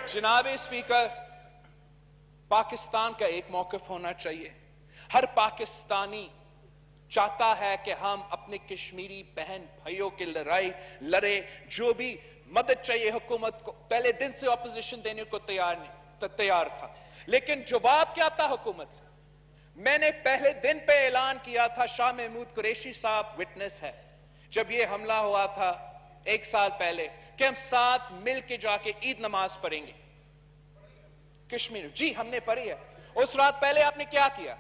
جناب اسپیکر، پاکستان کا ایک موقف ہونا چاہیے. ہر پاکستانی چاہتا ہے کہ ہم اپنے کشمیری بہن بھائیوں کی لڑائی لڑے. جو بھی مدد چاہیے حکومت کو، پہلے دن سے اپوزیشن دینے کو تیار تھا، لیکن جواب کیا تھا حکومت سے؟ میں نے پہلے دن پہ اعلان کیا تھا، شاہ محمود قریشی صاحب وٹنس ہے، جب یہ حملہ ہوا تھا 1 سال پہلے، کہ ہم ساتھ مل کے جا کے عید نماز پڑھیں گے کشمیر. جی ہم نے پڑھی ہے. اس رات پہلے آپ نے کیا کیا؟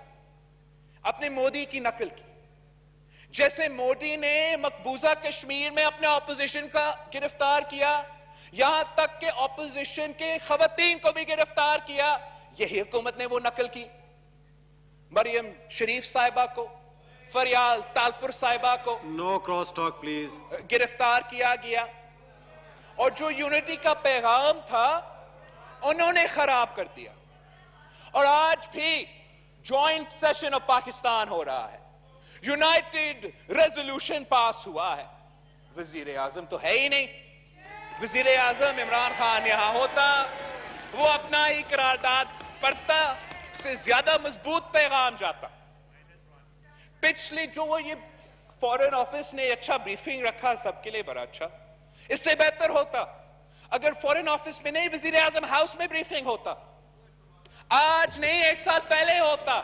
اپنے مودی کی نقل کی. جیسے مودی نے مقبوضہ کشمیر میں اپنے اپوزیشن کا گرفتار کیا، یہاں تک کہ اپوزیشن کے خواتین کو بھی گرفتار کیا، یہی حکومت نے وہ نقل کی. مریم شریف صاحبہ کو، فریال تالپور صاحبہ کو نو کراس ٹاک پلیز گرفتار کیا گیا، اور جو یونٹی کا پیغام تھا انہوں نے خراب کر دیا. اور آج بھی جوائنٹ سیشن آف پاکستان ہو رہا ہے، یونائٹڈ ریزولوشن پاس ہوا ہے. وزیر اعظم تو ہے ہی نہیں. وزیر اعظم عمران خان یہاں ہوتا، وہ اپنا ہی قرارداد پڑھتا، سے زیادہ مضبوط پیغام جاتا. پچھلی جو یہ فورن آفس نے اچھا بریفنگ رکھا سب کے لیے، بڑا اچھا. اس سے بہتر ہوتا اگر فورن آفس میں نہیں، وزیر اعظم ہاؤس میں بریفنگ ہوتا. آج نہیں، 1 سال پہلے ہوتا.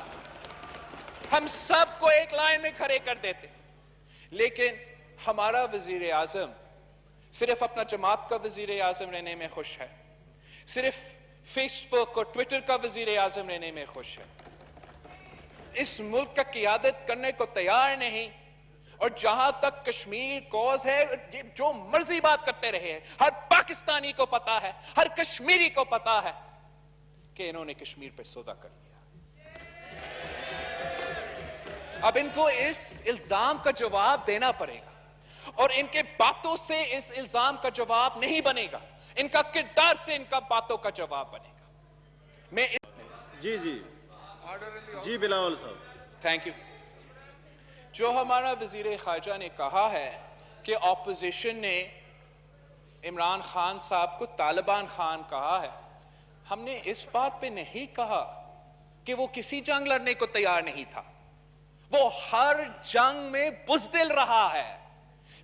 ہم سب کو ایک لائن میں کھڑے کر دیتے. لیکن ہمارا وزیر اعظم صرف اپنا جماعت کا وزیر اعظم رہنے میں خوش ہے، صرف فیس بک اور ٹویٹر کا وزیر اعظم رہنے میں خوش ہے. اس ملک کا قیادت کرنے کو تیار نہیں. اور جہاں تک کشمیر کوز ہے، یہ جو مرضی بات کرتے رہے ہیں، ہر پاکستانی کو پتا ہے، ہر کشمیری کو پتا ہے کہ انہوں نے کشمیر پہ سودا کر لیا. اب ان کو اس الزام کا جواب دینا پڑے گا، اور ان کے باتوں سے اس الزام کا جواب نہیں بنے گا، ان کا کردار سے ان کا باتوں کا جواب بنے گا. میں جی بلاول صاحب تھینک یو. جو ہمارا وزیر خارجہ نے کہا ہے کہ اپوزیشن نے عمران خان صاحب کو طالبان خان کہا ہے، ہم نے اس بات پہ نہیں کہا کہ وہ کسی جنگ لڑنے کو تیار نہیں تھا. وہ ہر جنگ میں بزدل رہا ہے.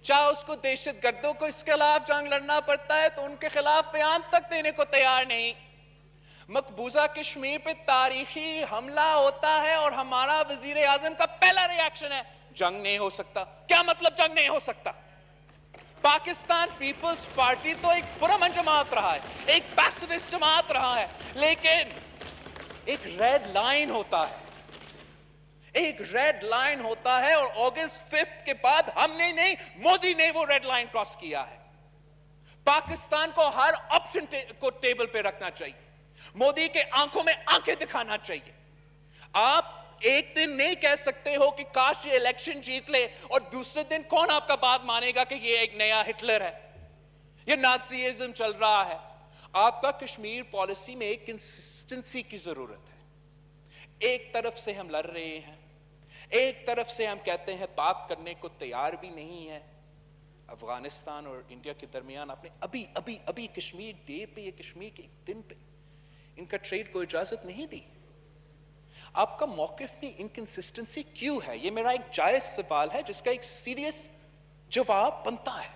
چاہے اس کو دہشت گردوں کو اس کے خلاف جنگ لڑنا پڑتا ہے تو ان کے خلاف بیان تک دینے کو تیار نہیں. مقبوضہ کشمیر پہ تاریخی حملہ ہوتا ہے اور ہمارا وزیر اعظم کا پہلا ری ایکشن ہے جنگ نہیں ہو سکتا. کیا مطلب جنگ نہیں ہو سکتا؟ پاکستان پیپلز پارٹی تو ایک پرامن جماعت رہا ہے، ایک پیسیفسٹ جماعت رہا ہے، لیکن ایک ریڈ لائن ہوتا ہے، ایک ریڈ لائن ہوتا ہے. اور اگست 5 کے بعد ہم نے نہیں، مودی نے وہ ریڈ لائن کراس کیا ہے. پاکستان کو ہر آپشن کو ٹیبل پہ رکھنا چاہیے، مودی کے آنکھوں میں آنکھیں دکھانا چاہیے. آپ ایک دن نہیں کہہ سکتے ہو کہ کاش یہ الیکشن جیت لے، اور دوسرے دن کون آپ کا بات مانے گا کہ یہ ایک نیا ہٹلر ہے، یہ نازیزم چل رہا ہے. آپ کا کشمیر پالیسی میں ایک کنسسٹنسی کی ضرورت ہے. ایک طرف سے ہم لڑ رہے ہیں، ایک طرف سے ہم کہتے ہیں بات کرنے کو تیار بھی نہیں ہے. افغانستان اور انڈیا کے درمیان آپ نے ابھی کشمیر ڈے پہ، یہ کشمیر کے ایک دن پہ ان کا ٹریڈ کو اجازت نہیں دی. آپ کا موقف میں انکنسسٹنسی کیوں ہے؟ یہ میرا ایک جائز سوال ہے جس کا ایک سیریس جواب بنتا ہے.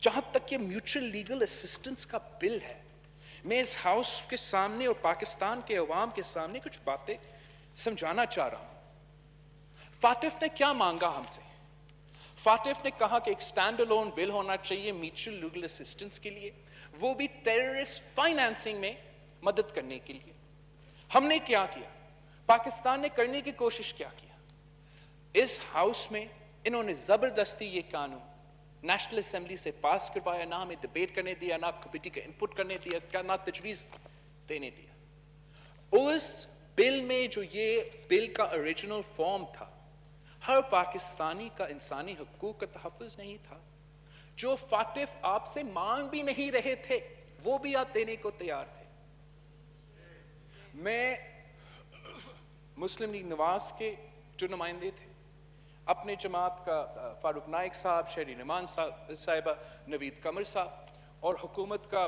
جہاں تک یہ میوچل لیگل اسسٹنس کا بل ہے، میں اس ہاؤس کے سامنے اور پاکستان کے عوام کے سامنے کچھ باتیں سمجھانا چاہ رہا ہوں. فاٹف نے کیا مانگا ہم سے؟ فاٹف نے کہا کہ ایک سٹینڈ الون بل ہونا چاہیے میوچل لیگل اسسٹنس کے لیے، وہ بھی ٹیررسٹ فائنانسنگ میں مدد کرنے کے لیے. ہم نے کیا کیا؟ پاکستان نے کرنے کی کوشش کیا کیا؟ اس ہاؤس میں انہوں نے زبردستی یہ قانون نیشنل اسمبلی سے پاس کروایا، نہ ہمیں ڈیبیٹ کرنے دیا، نہ کمیٹی کا انپٹ کرنے دیا، نہ تجویز دینے دیا. اس بل میں جو یہ بل کا اوریجنل فارم تھا، ہر پاکستانی کا انسانی حقوق کا تحفظ نہیں تھا. جو فاٹف آپ سے مانگ بھی نہیں رہے تھے وہ بھی آپ دینے کو تیار تھے. میں مسلم لیگ نواز کے جو نمائندے تھے، اپنے جماعت کا فاروق نائک صاحب، شہری نمان صاحبہ، نوید قمر صاحب، اور حکومت کا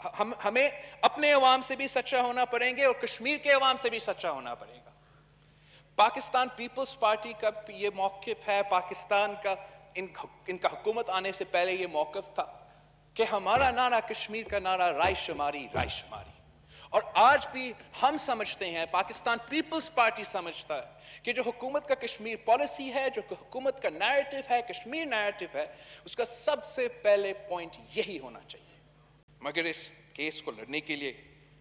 ہمیں اپنے عوام سے بھی سچا ہونا پڑیں گے اور کشمیر کے عوام سے بھی سچا ہونا پڑے گا. پاکستان پیپلز پارٹی کا یہ موقف ہے, پاکستان کا ان کا حکومت آنے سے پہلے یہ موقف تھا کہ ہمارا نعرہ کشمیر کا نعرہ رائے شماری, رائے شماری. اور آج بھی ہم سمجھتے ہیں, پاکستان پیپلز پارٹی سمجھتا ہے کہ جو حکومت کا کشمیر پالیسی ہے, جو حکومت کا نیریٹو ہے, کشمیر نیریٹو ہے, اس کا سب سے پہلے پوائنٹ یہی ہونا چاہیے. مگر اس کیس کو لڑنے کے لیے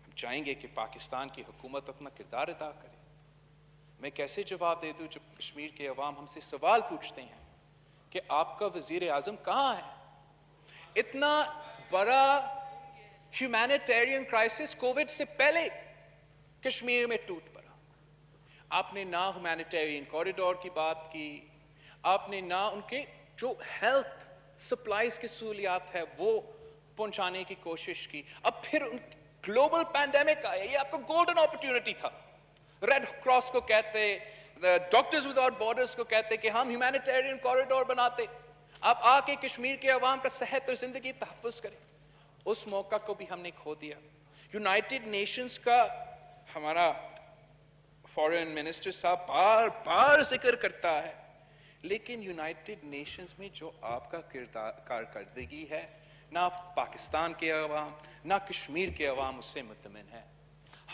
ہم چاہیں گے کہ پاکستان کی حکومت اپنا کردار ادا کرے. میں کیسے جواب دے دوں جب کشمیر کے عوام ہم سے سوال پوچھتے ہیں کہ آپ کا وزیر اعظم کہاں ہے؟ اتنا بڑا ہیومینیٹیرین کرائسس کووڈ سے پہلے کشمیر میں ٹوٹ پڑا. آپ نے نہ ہیومینیٹیرین کوریڈور کی بات کی, آپ نے نہ ان کے جو ہیلتھ سپلائز کی سہولیات ہے وہ پہنچانے کی کوشش کی. اب پھر گلوبل پینڈیمک آیا, یہ آپ کو گولڈن اپرچونٹی تھا. ریڈ کراس کو کہتے, ڈاکٹرز وداؤٹ بارڈرز کو کہتے کہ ہم ہیومینیٹیرین کوریڈور بناتے, آپ آ کے کشمیر کے عوام کا صحت اور زندگی تحفظ کریں. اس موقع کو بھی ہم نے کھو دیا. یونائٹڈ نیشنز کا ہمارا فارن منسٹر صاحب بار بار ذکر کرتا ہے, لیکن یونائٹڈ نیشنز میں جو آپ کا کارکردگی ہے, نہ پاکستان کے عوام نہ کشمیر کے عوام اس سے مطمئن ہے.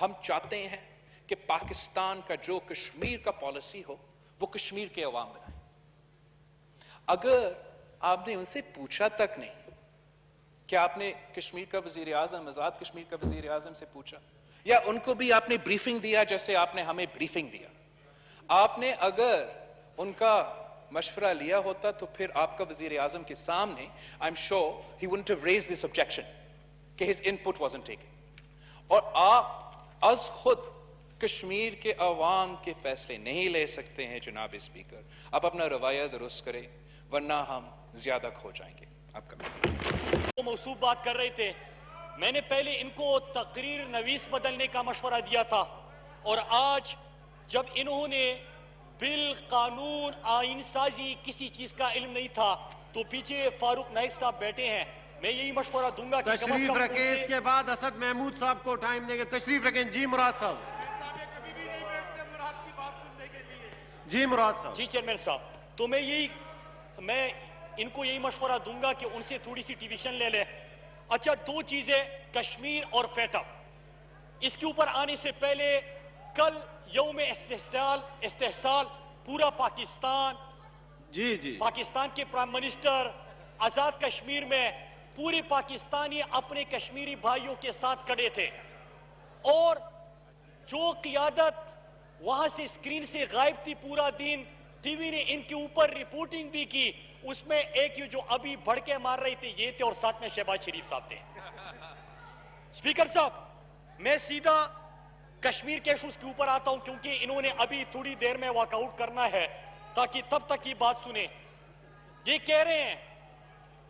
ہم چاہتے ہیں کہ پاکستان کا جو کشمیر کا پالیسی ہو وہ کشمیر کے عوام بنائیں. اگر آپ نے ان سے پوچھا تک نہیں کہ آپ نے کشمیر کا وزیر اعظم, آزاد کشمیر کا وزیر اعظم سے پوچھا, یا ان کو بھی آپ نے بریفنگ دیا جیسے آپ نے ہمیں بریفنگ دیا, آپ نے اگر ان کا مشورہ لیا ہوتا تو پھر آپ کا وزیر اعظم کے سامنے I'm sure he wouldn't have raised this objection کہ his input wasn't taken. اور آپ از خود کشمیر کے عوام کے فیصلے نہیں لے سکتے ہیں جناب اسپیکر. آپ اپنا رویہ درست کریں ورنہ ہم زیادہ کھو جائیں گے. آپ کا وہ موصوف بات کر رہے تھے, میں نے پہلے ان کو تقریر نویس بدلنے کا مشورہ دیا تھا, اور آج جب انہوں نے بل, قانون, آئین سازی کسی چیز کا علم نہیں تھا تو پیچھے فاروق نائک صاحب بیٹھے ہیں, میں یہی مشورہ دوں گا کہ تشریف رکھیں. اس کے بعد اسد محمود صاحب کو ٹائم دیں گے. تشریف رکھیں. جی مراد صاحب. جی مراد صاحب. جی چیئرمین صاحب, تو میں ان کو یہی مشورہ دوں گا کہ ان سے تھوڑی سی ٹیویشن لے لیں. اچھا, دو چیزیں, کشمیر اور فیٹا, اس کے اوپر آنے سے پہلے کل یوم استحصال پورا پاکستان, جی پاکستان کے پرائم منسٹر آزاد کشمیر میں پورے پاکستانی اپنے کشمیری بھائیوں کے ساتھ کھڑے تھے, اور جو قیادت وہاں سے اسکرین سے غائب تھی پورا دن, ٹی وی نے ان کے اوپر رپورٹنگ بھی کی, اس میں ایک جو ابھی بڑھ کے مار رہے تھے یہ تھے, اور ساتھ میں شہباز شریف صاحب تھے. اسپیکر صاحب, میں سیدھا کشمیر کے ایشوز کے اوپر آتا ہوں کیونکہ انہوں نے ابھی تھوڑی دیر میں واک آؤٹ کرنا ہے تاکہ تب تک یہ بات سنیں. یہ کہہ رہے ہیں,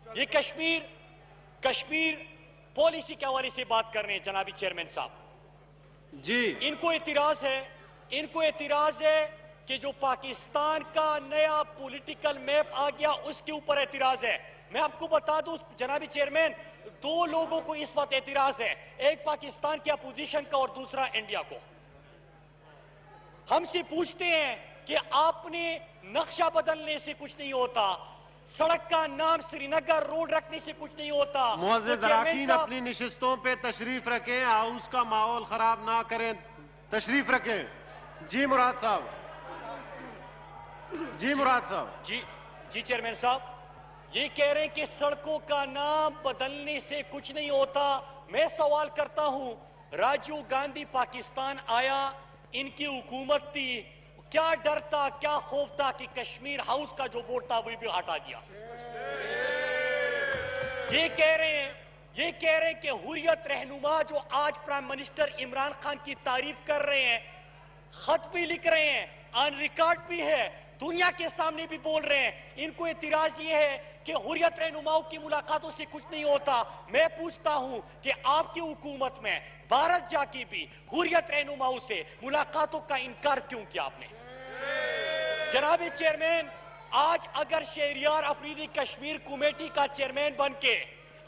یہ کشمیر پالیسی کے حوالے سے بات کر رہے ہیں جنابی چیئرمین صاحب. جی, ان کو اعتراض ہے کہ جو پاکستان کا نیا پولیٹیکل میپ آ گیا اس کے اوپر اعتراض ہے. میں آپ کو بتا دوں جنابی چیئرمین, دو لوگوں کو اس وقت اعتراض ہے, ایک پاکستان کی اپوزیشن کا اور دوسرا انڈیا کو. ہم سے پوچھتے ہیں کہ آپ نے نقشہ بدلنے سے کچھ نہیں ہوتا, سڑک کا نام سری نگر روڈ رکھنے سے کچھ نہیں ہوتا. معزز اراکین اپنی نشستوں پہ تشریف رکھیں, ہاؤس کا ماحول خراب نہ کریں. تشریف رکھیں. جی مراد صاحب. جی مراد صاحب. جی چیئرمین صاحب, یہ کہہ رہے ہیں کہ سڑکوں کا نام بدلنے سے کچھ نہیں ہوتا. میں سوال کرتا ہوں, راجیو گاندھی پاکستان آیا, ان کی حکومت تھی, کیا ڈر تھا, کیا خوف تھا کہ کشمیر ہاؤس کا جو بورڈ تھا وہ بھی ہٹا دیا. یہ کہہ رہے ہیں کہ حریت رہنما جو آج پرائم منسٹر عمران خان کی تعریف کر رہے ہیں, خط بھی لکھ رہے ہیں, آن ریکارڈ بھی ہے, دنیا کے سامنے بھی بول رہے ہیں, ان کو اعتراض یہ ہے کہ حریت رہنماؤں کی ملاقاتوں سے کچھ نہیں ہوتا. میں پوچھتا ہوں کہ آپ کی حکومت میں بھارت جا کی بھی حریت رہنماؤں سے ملاقاتوں کا انکار کیوں کیا آپ نے؟ جناب چیئرمین, آج اگر شہریار افریدی کشمیر کمیٹی کا چیئرمین بن کے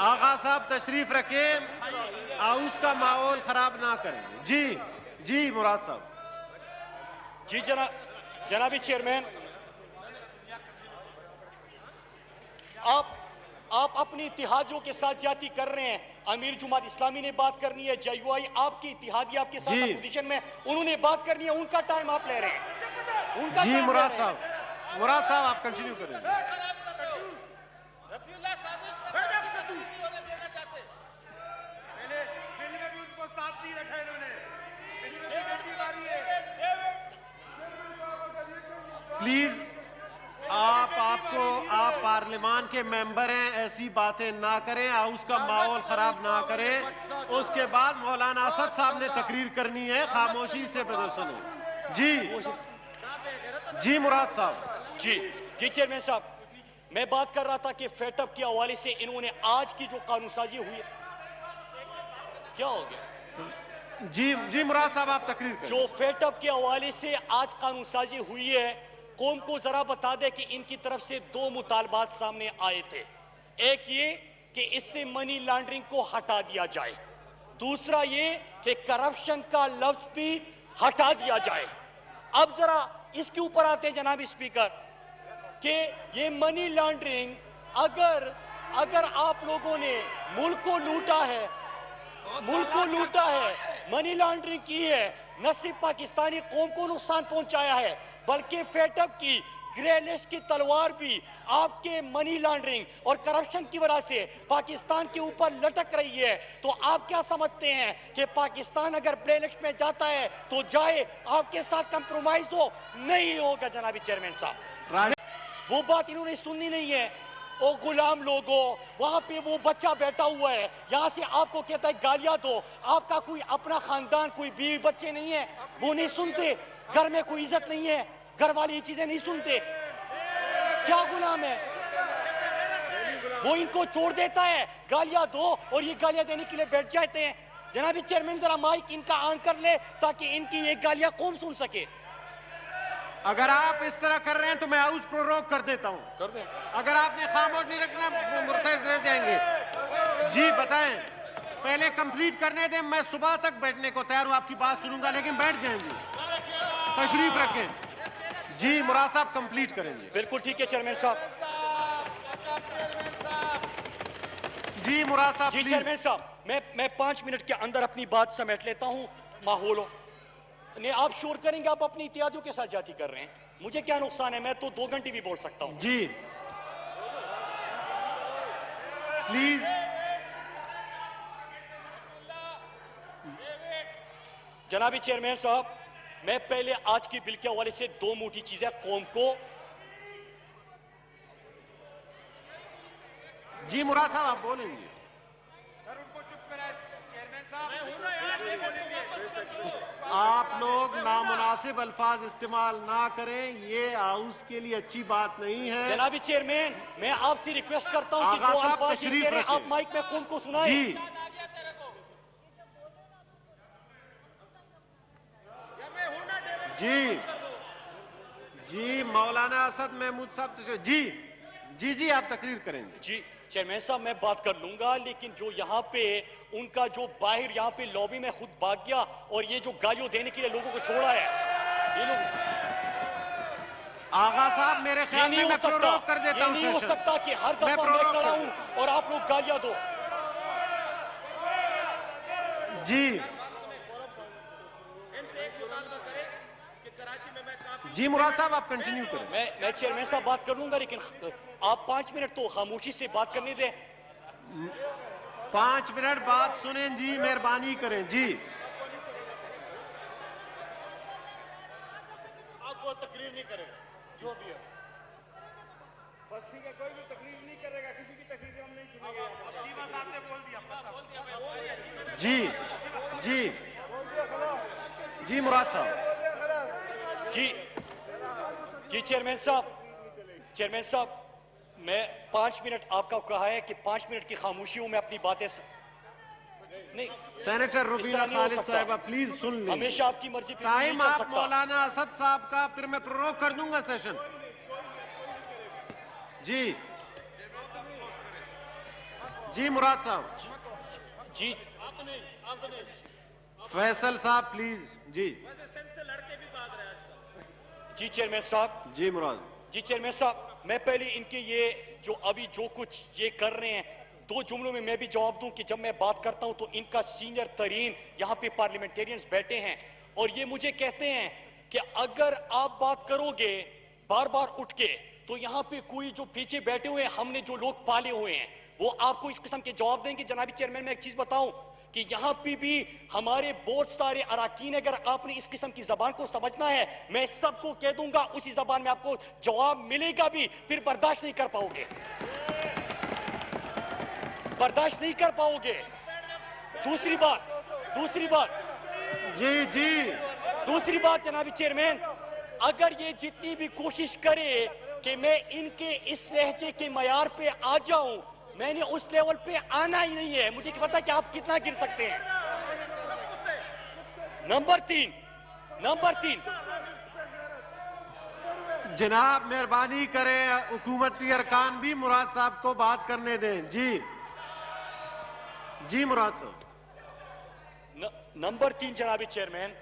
آغا صاحب تشریف رکھیں، ہاؤس کا ماحول خراب نہ کریں. جی مراد صاحب. جی جنابی چیئرمین، آپ اپنی اتحادیوں کے ساتھ زیادتی کر رہے ہیں. امیر جماعت اسلامی نے بات کرنی ہے، جے یو آئی آپ کی اتحادی آپ کے ساتھ اپوزیشن میں، انہوں نے بات کرنی ہے، ان کا ٹائم آپ لے رہے ہیں. جی مراد صاحب آپ کنٹینیو کریں. پلیز آپ پارلیمان کے ممبر ہیں، ایسی باتیں نہ کریں، ہاؤس کا ماحول خراب نہ کریں. اس کے بعد مولانا اسد صاحب نے تقریر کرنی ہے، خاموشی سے سنیں. جی مراد صاحب. جی چیئرمین صاحب، میں بات کر رہا تھا کہ فیٹ اپ کے حوالے سے انہوں نے آج کی جو قانون سازی ہوئی ہے، کیا ہو گیا؟ جی مراد صاحب آپ تقریر کریں. جو فیٹ اپ کے حوالے سے آج قانون سازی ہوئی ہے، قوم کو ذرا بتا دے کہ ان کی طرف سے 2 مطالبات سامنے آئے تھے. ایک یہ کہ اس سے منی لانڈرنگ کو ہٹا دیا جائے، دوسرا یہ کہ کرپشن کا لفظ بھی ہٹا دیا جائے. اب ذرا اس کے اوپر آتے ہیں جناب اسپیکر کہ یہ منی لانڈرنگ اگر آپ لوگوں نے ملک کو لوٹا ہے، منی لانڈرنگ کی ہے، نہ صرف پاکستانی قوم کو نقصان پہنچایا ہے بلکہ فیٹ اپ کی گرے لسٹ کی تلوار بھی آپ کے منی لانڈرنگ اور کرپشن کی وجہ سے پاکستان کے اوپر لٹک رہی ہے. تو آپ کیا سمجھتے ہیں کہ پاکستان اگر گرے لسٹ میں جاتا ہے تو جائے، آپ کے ساتھ کمپرومائز نہیں ہوگا؟ جنابی چیئرمین صاحب، وہ بات انہوں نے سننی نہیں ہے. او غلام لوگوں، وہاں پہ وہ بچہ بیٹھا ہوا ہے، یہاں سے آپ کو کہتا ہے گالیاں دو. آپ کا کوئی اپنا خاندان، کوئی بیوی بچے نہیں ہیں، وہ نہیں سنتے. گھر میں کوئی عزت نہیں ہے، گھر والی یہ چیزیں نہیں سنتے. کیا غلام ہے وہ؟ ان کو چھوڑ دیتا ہے، گالیاں دو، اور یہ گالیاں دینے کے لیے بیٹھ جاتے ہیں. جنابی چیئرمین ذرا مائک ان کا آن کر لے تاکہ ان کی یہ گالیاں قوم سن سکے. اگر آپ اس طرح کر رہے ہیں تو میں ہاؤس پروروگ کر دیتا ہوں. کر دیں. اگر آپ نے خاموش نہیں رکھنا مرتضی رہ جائیں گے. جی بتائیں، پہلے کمپلیٹ کرنے دیں. میں صبح تک بیٹھنے کو تیار ہوں، آپ کی بات سنوں گا، لیکن بیٹھ جائیں گے. تشریف رکھیں. جی مراد صاحب کمپلیٹ کریں گے. بالکل ٹھیک ہے چیئرمین صاحب. جی مراد صاحب جی پلیز. چیئرمین صاحب، میں 5 منٹ کے اندر اپنی بات سمیٹ لیتا ہوں. ماحولوں نے آپ شور کریں گے آپ اپنی اتحادیوں کے ساتھ جاتی کر رہے ہیں، مجھے کیا نقصان ہے؟ میں تو 2 گھنٹے بھی بول سکتا ہوں. جی پلیز. جنابی چیئرمین صاحب، میں پہلے آج کی بل کے حوالے سے 2 موٹی چیزیں قوم کو. جی مراد صاحب آپ بولیں گے. آپ لوگ نامناسب الفاظ استعمال نہ کریں، یہ ہاؤس کے لیے اچھی بات نہیں ہے. جنابی چیئرمین، میں آپ سے ریکویسٹ کرتا ہوں کہ جو الفاظ یہ کہہ رہے ہیں آپ مائک میں قوم کو سنائیں. جی مولانا اسد محمود صاحب جی آپ تقریر کریں گے. جی چیئرمین صاحب، میں بات کر لوں گا، لیکن جو یہاں پہ ان کا جو باہر یہاں پہ لابی میں خود بھاگ گیا اور یہ جو گالیوں دینے کے لیے لوگوں کو چھوڑا ہے، یہ لوگ آغا صاحب میرے خیال میں پروروگ کر دیتا ہوں. یہ نہیں ہو سکتا کہ ہر دفعہ میں کھڑا ہوں اور آپ لوگ گالیاں دو. جی مراد صاحب آپ کنٹینیو کریں. میں چیئرمین صاحب بات کر لوں گا، لیکن آپ 5 منٹ تو خاموشی سے بات کرنے دیں. 5 منٹ بات سنیں جی، مہربانی کریں. جی آپ کو تقریر نہیں کریں جو بھی ہے. بس ٹھیک ہے، کوئی بھی تقریر نہیں کرے گا، کسی کی تقریر ہم نہیں سنیں گے. بس آپ نے بول دیا. جی مراد صاحب. جی چیئرمین صاحب، میں 5 منٹ آپ کا کہا ہے کہ 5 منٹ کی خاموشی ہوں، میں اپنی باتیں نہیں. سینیٹر روبینہ خالد صاحبہ پلیز سن لیں. ہمیشہ آپ کی مرضی پہ نہیں ٹائم چل آپ سکتا. مولانا اسد صاحب کا، پھر میں پروروگ کر دوں گا سیشن. جی جی مراد صاحب. جی فیصل صاحب پلیز. جی جی چیئرمین صاحب. جی مراد. جی چیئرمین صاحب، میں پہلے ان کے یہ جو ابھی جو کچھ یہ کر رہے ہیں 2 جملوں میں بھی جواب دوں کہ جب میں بات کرتا ہوں تو ان کا سینئر ترین یہاں پہ پارلیمنٹیرینز بیٹھے ہیں اور یہ مجھے کہتے ہیں کہ اگر آپ بات کرو گے بار بار اٹھ کے تو یہاں پہ کوئی جو پیچھے بیٹھے ہوئے ہیں ہم نے جو لوگ پالے ہوئے ہیں وہ آپ کو اس قسم کے جواب دیں گے. جنابی چیئرمین میں ایک چیز بتاؤں کہ یہاں پہ بھی ہمارے بہت سارے اراکین، اگر آپ نے اس قسم کی زبان کو سمجھنا ہے میں سب کو کہہ دوں گا اسی زبان میں آپ کو جواب ملے گا بھی، پھر برداشت نہیں کر پاؤ گے، برداشت نہیں کر پاؤ گے. دوسری بات جی جی دوسری بات جنابی چیئرمین، اگر یہ جتنی بھی کوشش کرے کہ میں ان کے اس لہجے کے معیار پہ آ جاؤں، میں نے اس لیول پہ آنا ہی نہیں ہے. مجھے پتا کہ آپ کتنا گر سکتے ہیں. نمبر تین جناب مہربانی کریں حکومتی ارکان بھی مراد صاحب کو بات کرنے دیں. جی مراد صاحب. نمبر 3 جنابی چیئرمین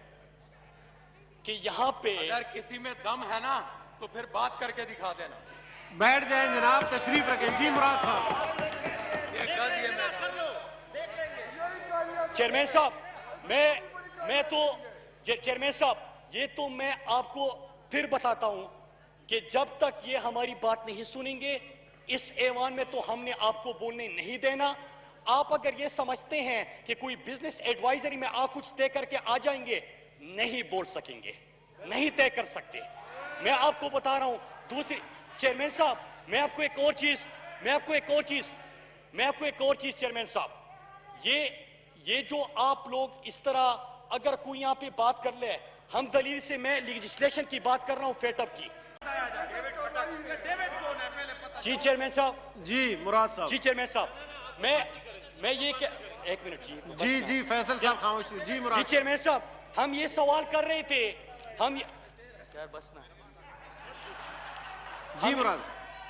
کہ یہاں پہ اگر کسی میں دم ہے نا تو پھر بات کر کے دکھا دینا. بیٹھ جائیں جناب، تشریف رکھیں. جی مراد صاحب. چیئرمین صاحب چیئرمین صاحب یہ تو میں آپ کو پھر بتاتا ہوں کہ جب تک یہ ہماری بات نہیں سنیں گے اس ایوان میں تو ہم نے آپ کو بولنے نہیں دینا. آپ اگر یہ سمجھتے ہیں کہ کوئی بزنس ایڈوائزری میں آپ کچھ طے کر کے آ جائیں گے، نہیں بول سکیں گے، نہیں طے کر سکتے. میں آپ کو بتا رہا ہوں. دوسری چیئرمین صاحب میں آپ کو ایک اور چیز چیئرمین صاحب، یہ جو آپ لوگ اس طرح اگر کوئی یہاں پہ بات کر لے، ہم دلیل سے میں لیجسلیشن کی بات کر رہا ہوں، فیٹ اپ کی. جی چیئرمین صاحب. جی مراد صاحب. جی چیئرمین صاحب میں یہ کہ ایک منٹ. جی فیصل صاحب خاموش. جی مراد. جی چیئرمین صاحب ہم یہ سوال کر رہے تھے، جی مراد.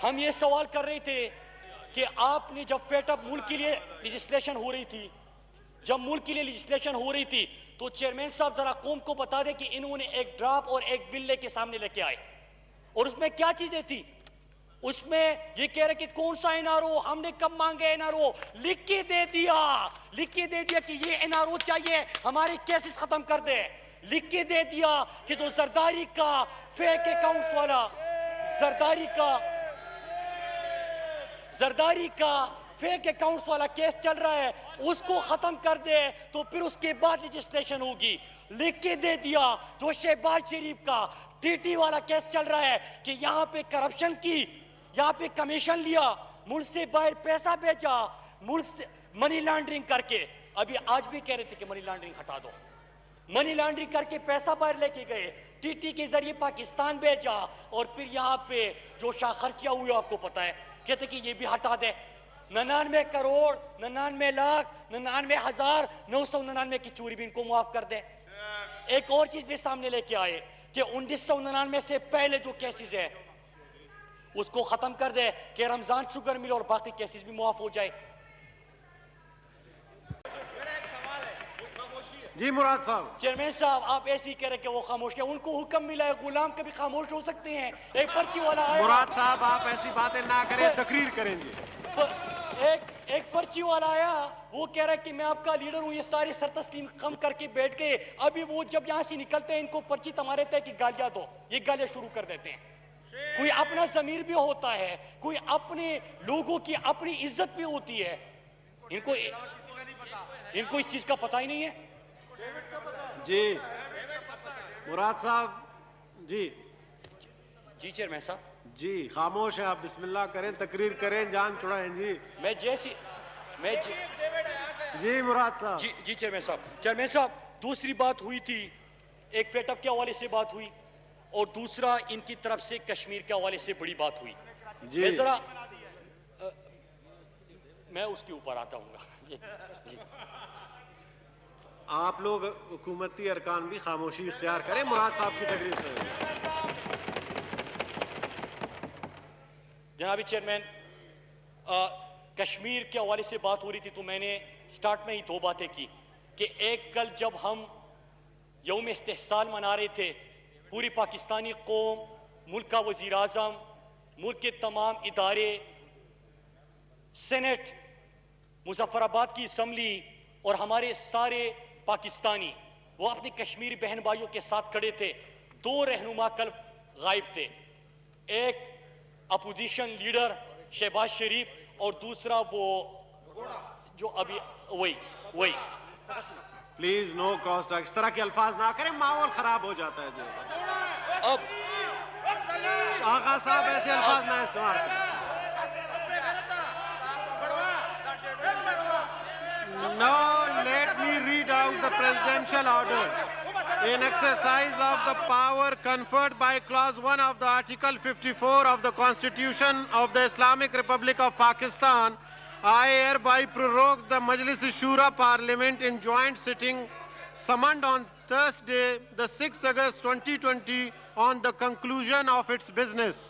ہم یہ سوال کر رہے تھے کہ آپ نے جب فیٹ اپ ملک کے لیے لیجسلیشن ہو رہی تھی تو چیئرمین صاحب ذرا قوم کو بتا دیں کہ انہوں نے ایک ڈراپ اور ایک بل لے کے سامنے لے کے آئے اور اس میں کیا چیزیں تھی. اس میں یہ کہہ رہے کہ کون سا این آر او، ہم نے کب مانگے این آر او، لکھ کے دے دیا کہ یہ این آر او چاہیے ہمارے کیسز ختم کر دے. لکھ کے دے دیا کہ جو زرداری کا فیک اکاؤنٹس والا زرداری کا فیک اکاؤنٹس والا کیس چل رہا ہے اس کو ختم کر دے تو پھر اس کے بعد لیجسلیشن ہوگی. لکھ کے دے دیا جو شہباز شریف کا ٹی ٹی والا کیس چل رہا ہے کہ یہاں پہ کرپشن کی، یہاں پہ کمیشن لیا، ملک سے باہر پیسہ بھیجا، ملک سے منی لانڈرنگ کر کے. ابھی آج بھی کہہ رہے تھے کہ منی لانڈرنگ ہٹا دو. منی لانڈرنگ کر کے پیسہ باہر لے کے گئے، ٹی ٹی کے ذریعے پاکستان بھیجا اور پھر یہاں پہ جو شاہ خرچیاں ہوئی آپ کو پتا ہے، کہتے کہ یہ بھی ہٹا دے. 99 کروڑ 99 لاکھ 99,999 کی چوری بھی ان کو معاف کر دے. ایک اور چیز بھی سامنے لے کے آئے کہ 1999 سے پہلے جو کیسز ہے اس کو ختم کر دے کہ رمضان شوگر مل اور باقی کیسز بھی معاف ہو جائے. جی مراد صاحب. چیئرمین صاحب آپ ایسی کہہ رہے کہ وہ خاموش ہیں، ان کو حکم ملا ہے غلام کبھی خاموش ہو سکتے ہیں. ایک پرچی والا آیا، مراد صاحب آپ ایسی باتیں نہ کریں، تقریر کریں. جی ایک پرچی والا آیا، وہ کہہ رہا ہے کہ میں آپ کا لیڈر ہوں، یہ سارے سر تسلیم خم کر کے بیٹھ گئے. ابھی وہ جب یہاں سے نکلتے ہیں ان کو پرچی تمہارے تھے کہ گالیاں دو، یہ گالیاں شروع کر دیتے ہیں. کوئی اپنا ضمیر بھی ہوتا ہے، کوئی اپنے لوگوں کی اپنی عزت بھی ہوتی ہے. ان کو اس چیز کا پتہ ہی نہیں ہے. جی مراد صاحب. جی چیئرمین صاحب. جی خاموش ہیں آپ، بسم اللہ کریں، تقریر کریں، جان چھڑائیں. جی مراد صاحب. جی چیئرمین صاحب دوسری بات ہوئی تھی، ایک فیٹ اپ کے حوالے سے بات ہوئی اور دوسرا ان کی طرف سے کشمیر کے حوالے سے بڑی بات ہوئی. جی میں اس کے اوپر آتا ہوں گا. جی آپ لوگ حکومتی ارکان بھی خاموشی اختیار کریں مراد صاحب کی تقریر سے. جنابی چیئرمین کشمیر کے حوالے سے بات ہو رہی تھی تو میں نے سٹارٹ میں ہی دو باتیں کی کہ ایک کل جب ہم یوم استحصال منا رہے تھے پوری پاکستانی قوم، ملک کا وزیر اعظم، ملک کے تمام ادارے، سینٹ، مظفر آباد کی اسمبلی اور ہمارے سارے پاکستانی وہ اپنی کشمیری بہن بھائیوں کے ساتھ کھڑے تھے. دو رہنما کل غائب تھے، ایک اپوزیشن لیڈر شہباز شریف اور دوسرا وہ جو ابھی وہی پلیز نو کراس ٹاک، اس طرح کے الفاظ نہ کریں، ماحول خراب ہو جاتا ہے. جی اب آغا صاحب ایسے الفاظ نہ استعمال کریں. Now let me read out the presidential order. In exercise of the power conferred by clause 1 of the Article 54 of the Constitution of the Islamic Republic of Pakistan, I hereby prorogue the Majlis-e-Shura Parliament in joint sitting summoned on Thursday, the 6th August 2020 on the conclusion of its business.